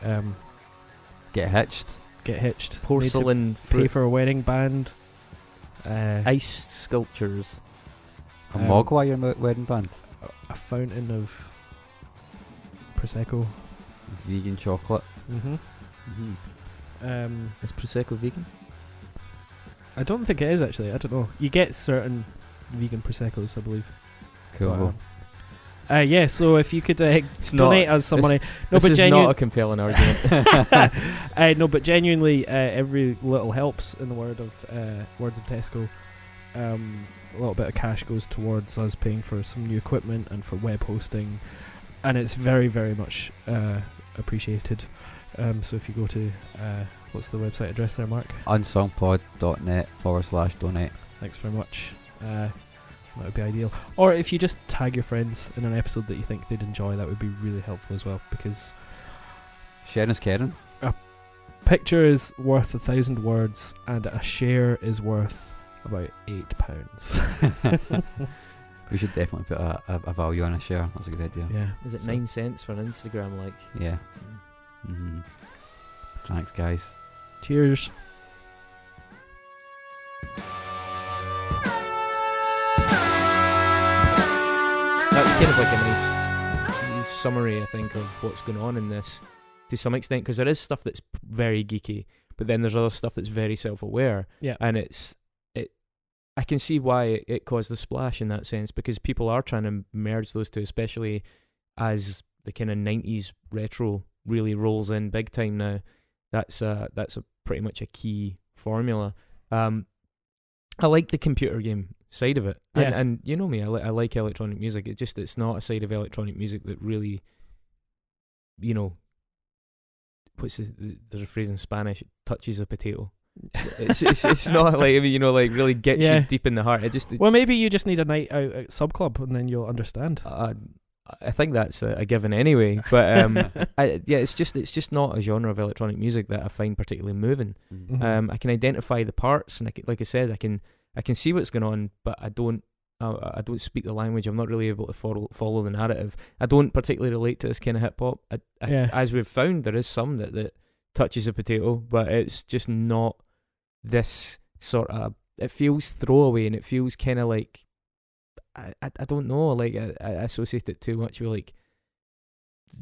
Get hitched. hitched. Porcelain, Need to pay fruit, for a wedding band. ice sculptures. A Mogwai wedding band. A fountain of prosecco. Vegan chocolate. Mm-hmm. Is Prosecco vegan? I don't think it is actually. I don't know. You get certain vegan proseccos, I believe. Cool. But, yeah. So if you could It's donate not, us some money. No, this but is not a compelling argument. no, but genuinely, every little helps. In the words of Tesco, a little bit of cash goes towards us paying for some new equipment and for web hosting, and it's very, very much appreciated. So if you go to what's the website address there, Mark? unsongpod.net/donate. Thanks very much. That would be ideal. Or if you just tag your friends in an episode that you think they'd enjoy, that would be really helpful as well, because Sharing is caring. picture is worth 1,000 words and a share is worth about £8. We should definitely put a value on a share. That's a good idea. Yeah. Is it So- 9 cents for an Instagram like? Yeah. Thanks, guys. Cheers. That's kind of like a nice summary, I think, of what's going on in this to some extent, because there is stuff that's very geeky, but then there's other stuff that's very self-aware. Yeah. And I can see why it caused a splash in that sense, because people are trying to merge those two, especially as the kind of 90s retro really rolls in big time now. That's a pretty much a key formula. I like the computer game side of it, and you know me, I like electronic music. It's not a side of electronic music that really, you know, there's a phrase in Spanish, touches a potato. It's not like, I mean, you know, like really gets you deep in the heart. Well, maybe you just need a night out at Sub Club and then you'll understand. I think that's a given anyway, but it's just not a genre of electronic music that I find particularly moving. Mm-hmm. I can identify the parts, and like I said, I can see what's going on, but I don't speak the language. I'm not really able to follow the narrative. I don't particularly relate to this kind of hip hop. As we've found, there is some that touches a potato, but it's just not this sort of. It feels throwaway, and it feels kind of like. I don't know, like I associate it too much with like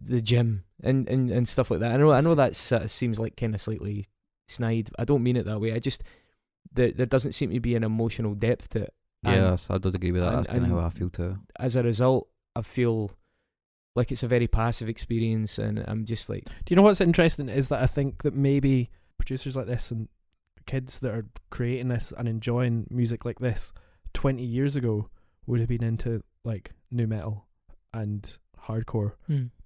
the gym and stuff like that. I know that seems like kind of slightly snide. I don't mean it that way. I just there doesn't seem to be an emotional depth to it. Yes, I don't agree with that. That's kind of how I feel too. As a result, I feel like it's a very passive experience, and I'm just like. Do you know what's interesting is that I think that maybe producers like this and kids that are creating this and enjoying music like this 20 years ago would have been into like nu metal and hardcore,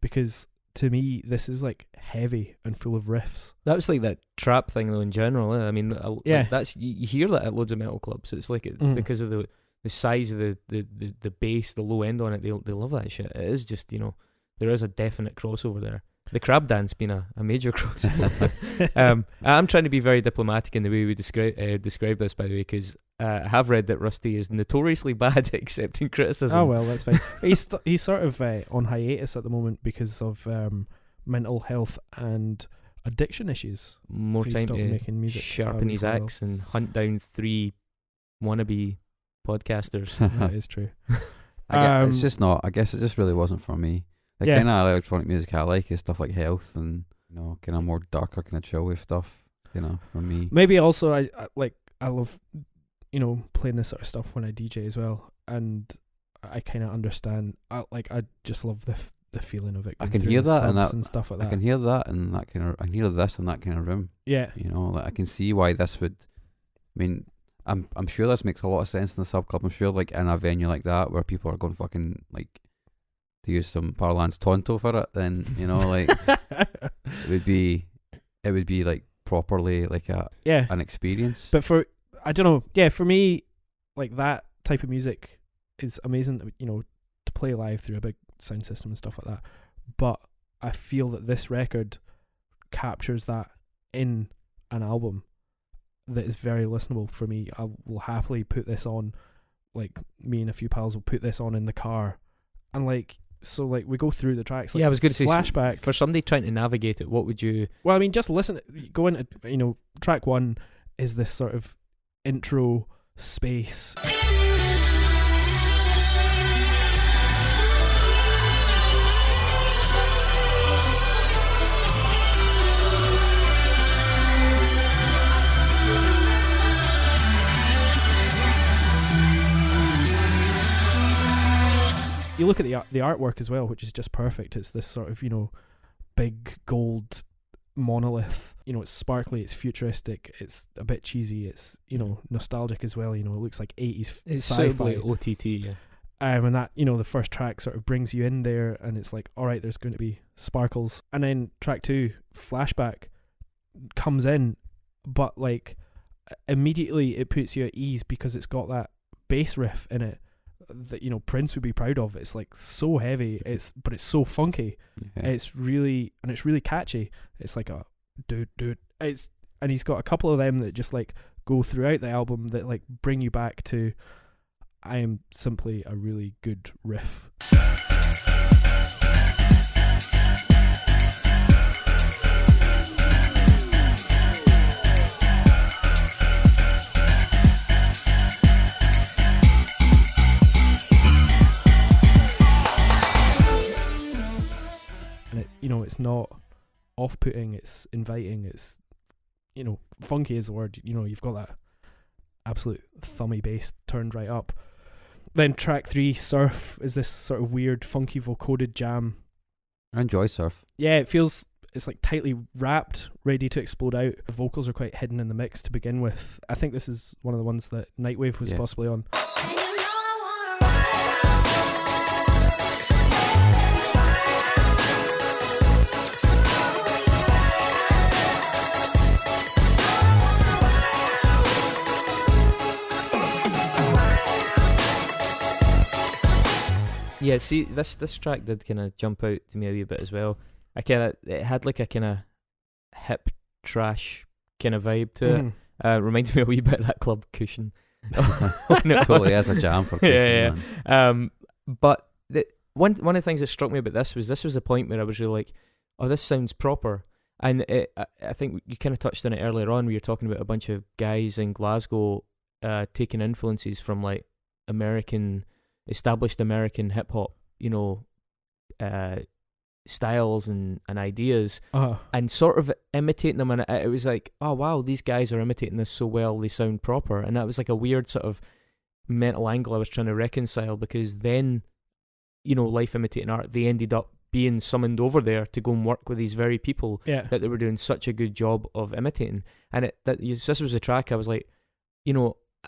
because to me this is like heavy and full of riffs. That was like that trap thing though in general. I mean, yeah, that's you hear that at loads of metal clubs. It's like because of the size of the bass, the low end on it. They love that shit. It is just, you know, there is a definite crossover there. The crab dance being a major crossover. I'm trying to be very diplomatic in the way we describe this, by the way, because I have read that Rustie is notoriously bad at accepting criticism. Oh well, that's fine. He's sort of on hiatus at the moment because of mental health and addiction issues. More time to making music, sharpen his axe and hunt down 3 wannabe podcasters. That is true. It's just not. I guess it just really wasn't for me. The kind of electronic music I like is stuff like Health and, you know, kind of more darker, kind of chill wave stuff. You know, for me. Maybe also I love playing this sort of stuff when I DJ as well, and I kind of understand. I just love the feeling of it. I can hear that and stuff like that. I can hear that and that kind of. I can hear this in that kind of room. Yeah, Like I can see why this would. I mean, I'm sure this makes a lot of sense in the sub club. I'm sure like in a venue like that where people are going fucking like, to use some parlance, tonto for it. Then like it would be like properly like an experience. But for I don't know, yeah, for me, like that type of music is amazing, to play live through a big sound system and stuff like that. But I feel that this record captures that in an album that is very listenable for me. I will happily put this on, like me and a few pals will put this on in the car, and like we go through the tracks. Like, I was going to say, flashback for somebody trying to navigate it, what would you? Well, I mean, just listen. Go into track 1 is this sort of intro space. You look at the artwork as well, which is just perfect. It's this sort of big gold monolith. It's sparkly, it's futuristic, it's a bit cheesy, it's nostalgic as well. It looks like 80s It's sci-fi. suitably OTT, yeah. And that the first track sort of brings you in there, and it's like, all right, there's going to be sparkles. And then track 2, Flashback, comes in, but like immediately it puts you at ease because it's got that bass riff in it that Prince would be proud of. It's like so heavy, but it's so funky. Yeah. It's really catchy. It's like a dude. And he's got a couple of them that just like go throughout the album that like bring you back to I am simply a really good riff. It's not off-putting, it's inviting, it's funky is the word. You've got that absolute thummy bass turned right up. Then track 3, Surf, is this sort of weird funky vocoded jam. I enjoy Surf. Yeah, it's like tightly wrapped, ready to explode out. The vocals are quite hidden in the mix to begin with. I think this is one of the ones that Nightwave was possibly on. Yeah, see, this track did kind of jump out to me a wee bit as well. It had like a kind of hip trash kind of vibe to it. Reminds me a wee bit of that Club Cushion. Totally has a jam for Cushion, man. But one of the things that struck me about this was the point where I was really like, oh, this sounds proper. And I think you kind of touched on it earlier on where you're talking about a bunch of guys in Glasgow taking influences from like established American hip hop, styles and ideas, and sort of imitating them. And it was like, oh wow, these guys are imitating this so well, they sound proper. And that was like a weird sort of mental angle I was trying to reconcile, because then, life imitating art, they ended up being summoned over there to go and work with these very people that they were doing such a good job of imitating. And this was a track I was like,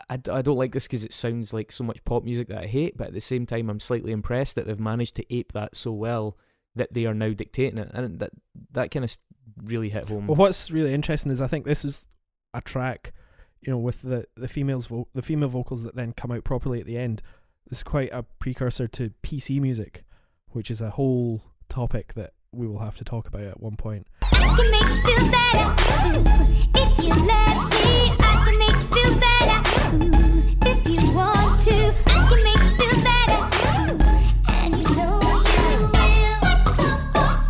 I don't like this because it sounds like so much pop music that I hate, but at the same time I'm slightly impressed that they've managed to ape that so well that they are now dictating it, and that kind of really hit home. Well, what's really interesting is I think this is a track, with the female vocals that then come out properly at the end. This is quite a precursor to PC music, which is a whole topic that we will have to talk about at one point. I can make you feel better if you let me. I can make you feel better if you want to. I can make you feel better, and you know you will.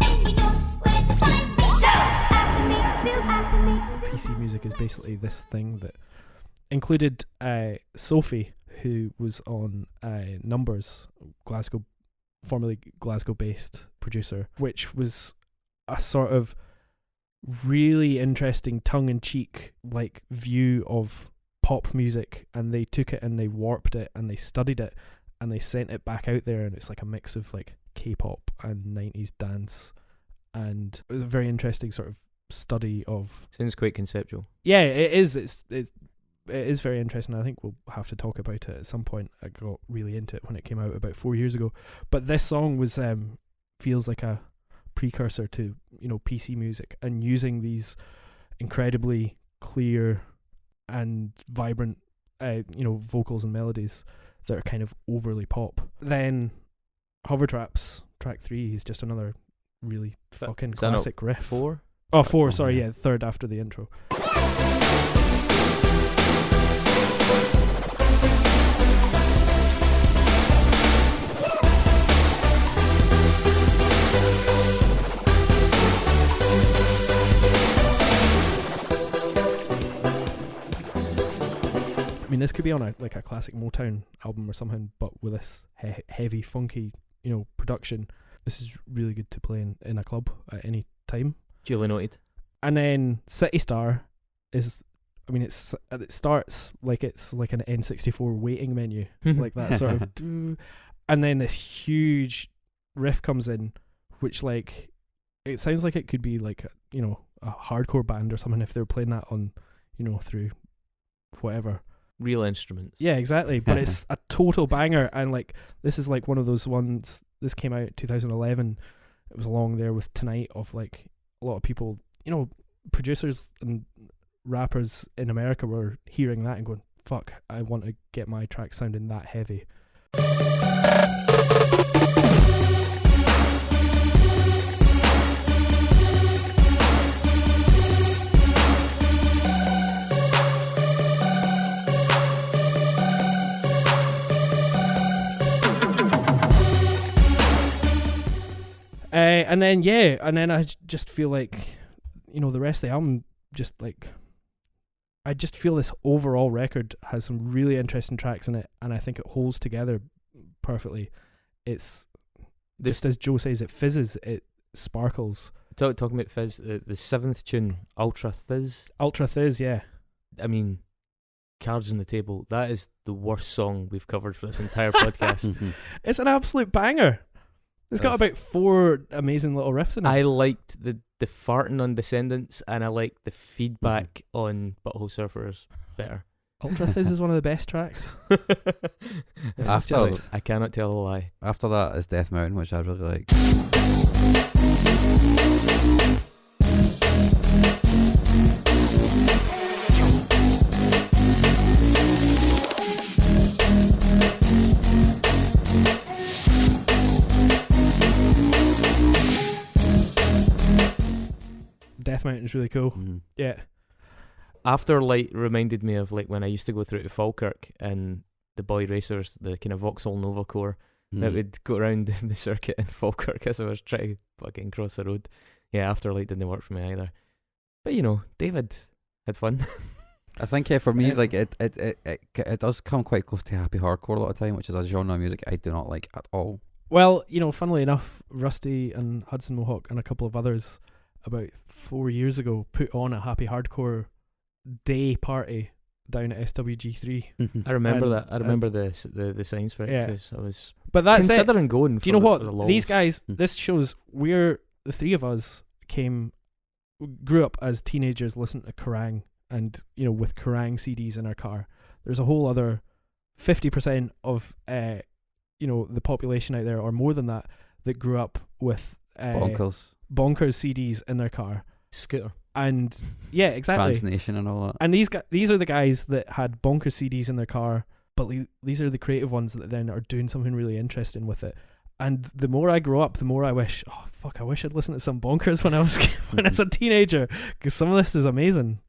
And you know where to find me. So I can make you feel. PC music is basically this thing that included Sophie, who was on Numbers, formerly Glasgow-based producer, which was a sort of really interesting tongue-in-cheek like view of pop music, and they took it and they warped it and they studied it and they sent it back out there, and it's like a mix of like K-pop and 90s dance, and it was a very interesting sort of study of. Sounds quite conceptual. Yeah, it is. It is very interesting. I think we'll have to talk about it at some point. I got really into it when it came out about 4 years ago. But this song was feels like a precursor to, you know, PC music, and using these incredibly clear and vibrant you know, vocals and melodies that are kind of overly pop. Then Hover Traps, track 3, is just another really fucking classic riff. 4? Oh, 4, sorry, yeah, third after the intro. I mean, this could be on a classic Motown album or something, but with this heavy, funky, you know, production. This is really good to play in a club at any time. Duly noted. And then City Star is, I mean, it starts like it's like an N64 waiting menu, like that sort of. And then this huge riff comes in, which like it sounds like it could be like a hardcore band or something if they're playing that on, you know, through whatever. Real instruments. Yeah, exactly. But it's a total banger, and like this is like one of those ones. This came out in 2011. It was along there with Tonight, of like a lot of people, you know, producers and rappers in America were hearing that and going, "Fuck, I want to get my track sounding that heavy." And then I just feel like, you know, the rest of the album, just like, I just feel this overall record has some really interesting tracks in it, and I think it holds together perfectly. It's just as Joe says, it fizzes, it sparkles. Talking about fizz, the 7th tune, Ultra Thiz, yeah. I mean, cards on the table. That is the worst song we've covered for this entire podcast. It's an absolute banger. It's got about 4 amazing little riffs in it. I liked the farting on Descendants, and I liked the feedback on Butthole Surfers better. Ultra Thiz is one of the best tracks. I cannot tell a lie. After that is Death Mountain, which I really like. Death Mountain is really cool. Yeah. Afterlight reminded me of like when I used to go through to Falkirk and the boy racers, the kind of Vauxhall Nova Corps that would go around the circuit in Falkirk as I was trying to fucking cross the road. Yeah, Afterlight didn't work for me either. But you know, David had fun. I think for me, like it does come quite close to happy hardcore a lot of time, which is a genre of music I do not like at all. Well, you know, funnily enough, Rustie and Hudson Mohawke and a couple of others about 4 years ago put on a happy hardcore day party down at SWG3. I remember that. I remember the signs for it because I was considering going. Do you know what? These guys, this shows the 3 of us grew up as teenagers listening to Kerrang, and you know, with Kerrang CDs in our car. There's a whole other 50% of you know, the population out there, or more than that grew up with bonkers CDs in their car. Scooter. And yeah, exactly. Trans Nation and all that. And these are the guys that had bonkers CDs in their car, but these are the creative ones that then are doing something really interesting with it. And the more I grow up, the more I wish I'd listened to some bonkers when I was a teenager, because some of this is amazing.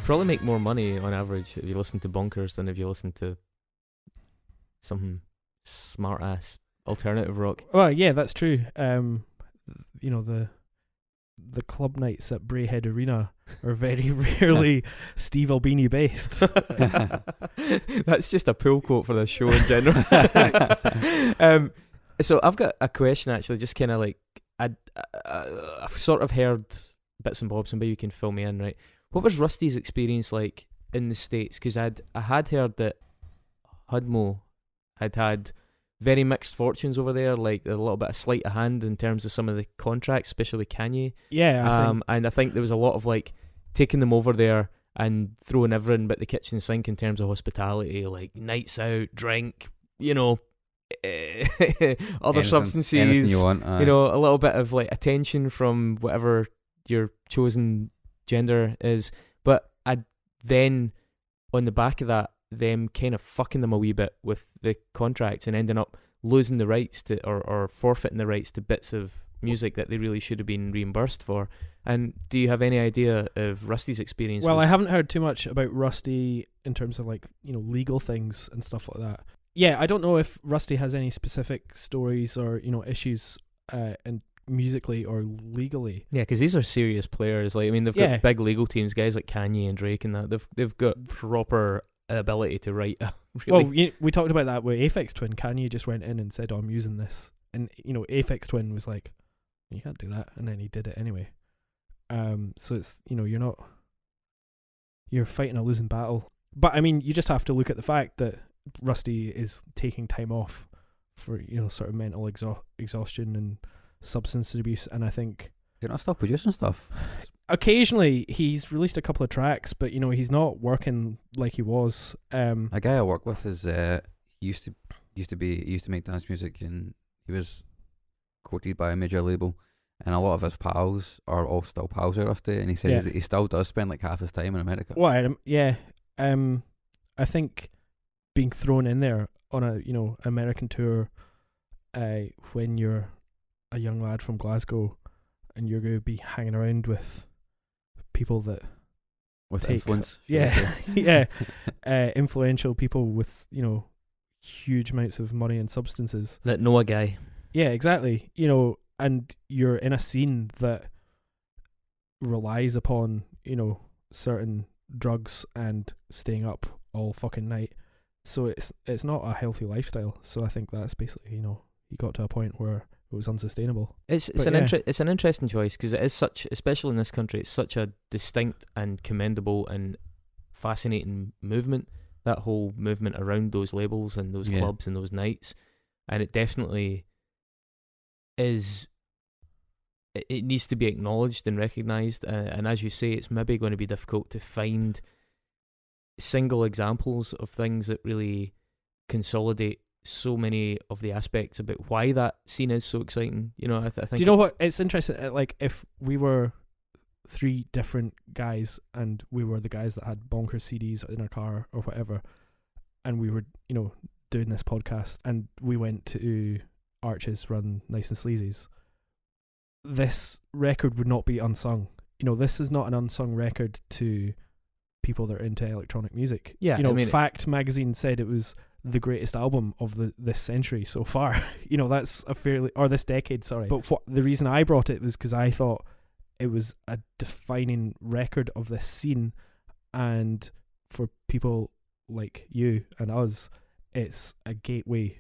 Probably make more money on average if you listen to bonkers than if you listen to some smart ass alternative rock. Well, yeah, that's true. You know, the club nights at Brayhead Arena are very rarely Steve Albini based. That's just a pull quote for the show in general. So I've got a question actually, just kind of like I've sort of heard bits and bobs, and maybe you can fill me in, right? What was Rustie's experience like in the States? Because I had heard that Hudmo had very mixed fortunes over there, like a little bit of sleight of hand in terms of some of the contracts, especially with Kanye. Yeah, and I think there was a lot of like taking them over there and throwing everything but the kitchen sink in terms of hospitality, like nights out, drink, other substances, anything you want, a little bit of like attention from whatever your chosen gender is. But then on the back of that, them kind of fucking them a wee bit with the contracts and ending up losing the rights to or forfeiting the rights to bits of music that they really should have been reimbursed for. And do you have any idea of Rustie's experience? Well, I haven't heard too much about Rustie in terms of like, legal things and stuff like that. Yeah, I don't know if Rustie has any specific stories or, issues and musically or legally. Yeah, because these are serious players. Like, I mean, they've got big legal teams, guys like Kanye and Drake and that. They've got proper ability to write a really... Well, we talked about that with Aphex Twin. Kanye just went in and said, I'm using this. And, Aphex Twin was like, you can't do that. And then he did it anyway. So it's, you're fighting a losing battle. But, I mean, you just have to look at the fact that Rustie is taking time off for, sort of mental exhaustion and substance abuse. And I think... You're not still producing stuff? Occasionally, he's released a couple of tracks, but he's not working like he was. A guy I work with is he used to make dance music, and he was quoted by a major label, and a lot of his pals are all still pals with Rustie, and he says that he still does spend like half his time in America. Well, I think being thrown in there on a American tour, when you're a young lad from Glasgow, and you're going to be hanging around with people that influence, influential people with huge amounts of money and substances that know a guy. Yeah, exactly. And you're in a scene that relies upon certain drugs and staying up all fucking night. So it's not a healthy lifestyle. So I think that's basically he got to a point where it was unsustainable. It's an interesting choice, because it is such, especially in this country, it's such a distinct and commendable and fascinating movement, that whole movement around those labels and those clubs and those nights. And it definitely is, it needs to be acknowledged and recognised, and as you say, it's maybe going to be difficult to find single examples of things that really consolidate so many of the aspects about why that scene is so exciting. I think. Do you know what? It's interesting. Like, if we were three different guys and we were the guys that had bonkers CDs in our car or whatever, and we were, doing this podcast, and we went to Arch's run Nice and Sleazy's, this record would not be unsung. This is not an unsung record to people that are into electronic music. Yeah, Fact magazine said it was the greatest album of this century so far. That's this decade, sorry. But the reason I brought it was because I thought it was a defining record of this scene, and for people like you and us, it's a gateway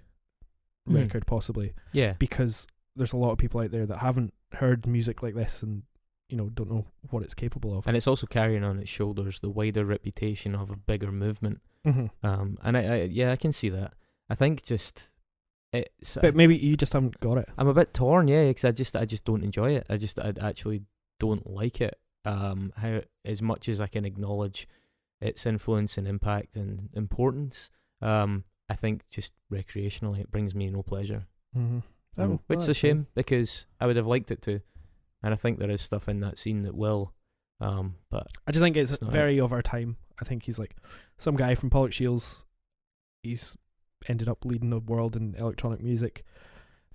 record, possibly. Yeah. Because there's a lot of people out there that haven't heard music like this and don't know what it's capable of. And it's also carrying on its shoulders the wider reputation of a bigger movement. Mm-hmm. And I can see that. I think just it's. But maybe you just haven't got it. I'm a bit torn, because I just don't enjoy it. I actually don't like it. How, as much as I can acknowledge its influence and impact and importance, I think just recreationally it brings me no pleasure. Mm-hmm. Which is a shame, because I would have liked it to, and I think there is stuff in that scene that will. But I just think it's very of our time. I think he's like some guy from Pollock Shields. He's ended up leading the world in electronic music.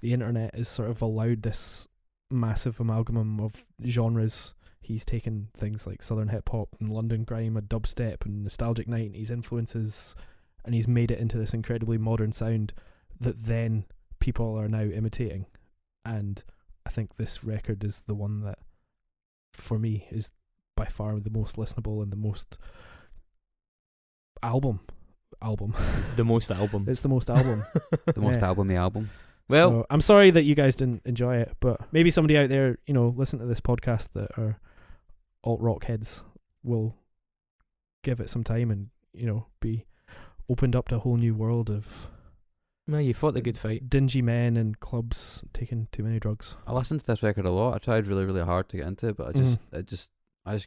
The internet has sort of allowed this massive amalgam of genres. He's taken things like Southern hip hop and London grime and dubstep and nostalgic 90s influences, and he's made it into this incredibly modern sound that then people are now imitating. And I think this record is the one that for me, is by far the most listenable and the most album. The most album. It's the most album. The most Yeah. albumy album. Well, So, I'm sorry that you guys didn't enjoy it, but maybe somebody out there, listen to this podcast that are alt rock heads will give it some time and, be opened up to a whole new world of no, you fought the good fight. dingy men and clubs taking too many drugs. I listened to this record a lot. I tried really, really hard to get into it, but I just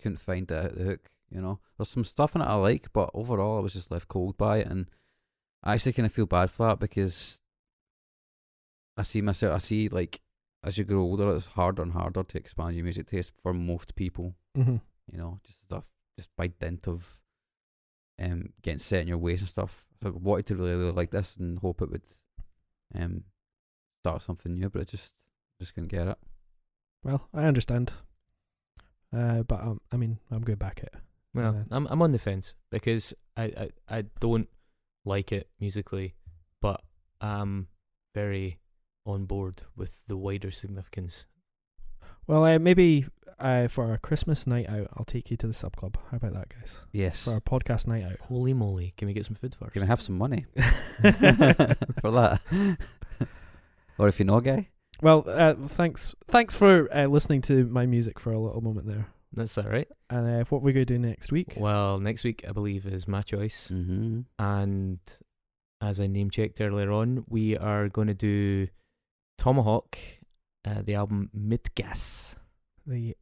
couldn't find the hook. There's some stuff in it I like, but overall I was just left cold by it, and I actually kind of feel bad for that because I see like as you grow older, it's harder and harder to expand your music taste for most people. Mm-hmm. Just by dint of getting set in your ways and stuff. So I wanted to really, really like this and hope it would start something new, but I just couldn't get it. Well, I understand. But I'm going back it. Well, I'm on the fence because I don't like it musically, but I'm very on board with the wider significance. Well, maybe for our Christmas night out, I'll take you to the sub club. How about that, guys? Yes. For our podcast night out. Holy moly! Can we get some food first? Can we have some money for that? Or if you know a guy. Well, thanks for listening to my music for a little moment there. That's all right. And what we're going to do next week? Well, next week I believe is my choice, Mm-hmm. and as I name checked earlier on, we are going to do Tomahawk, the album Midgas. The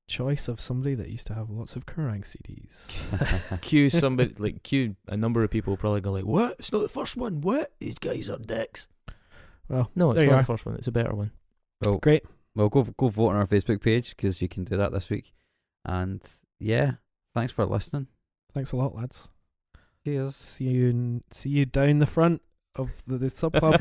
choice of somebody that used to have lots of Kerrang CDs. Cue a number of people probably go like, "What? It's not the first one. What? These guys are dicks." Well, No, it's there you not are. the first one. It's a better one. Well, Great. Well, go vote on our Facebook page because you can do that this week. And yeah, thanks for listening. Thanks a lot, lads. Cheers. See you down the front of the sub club.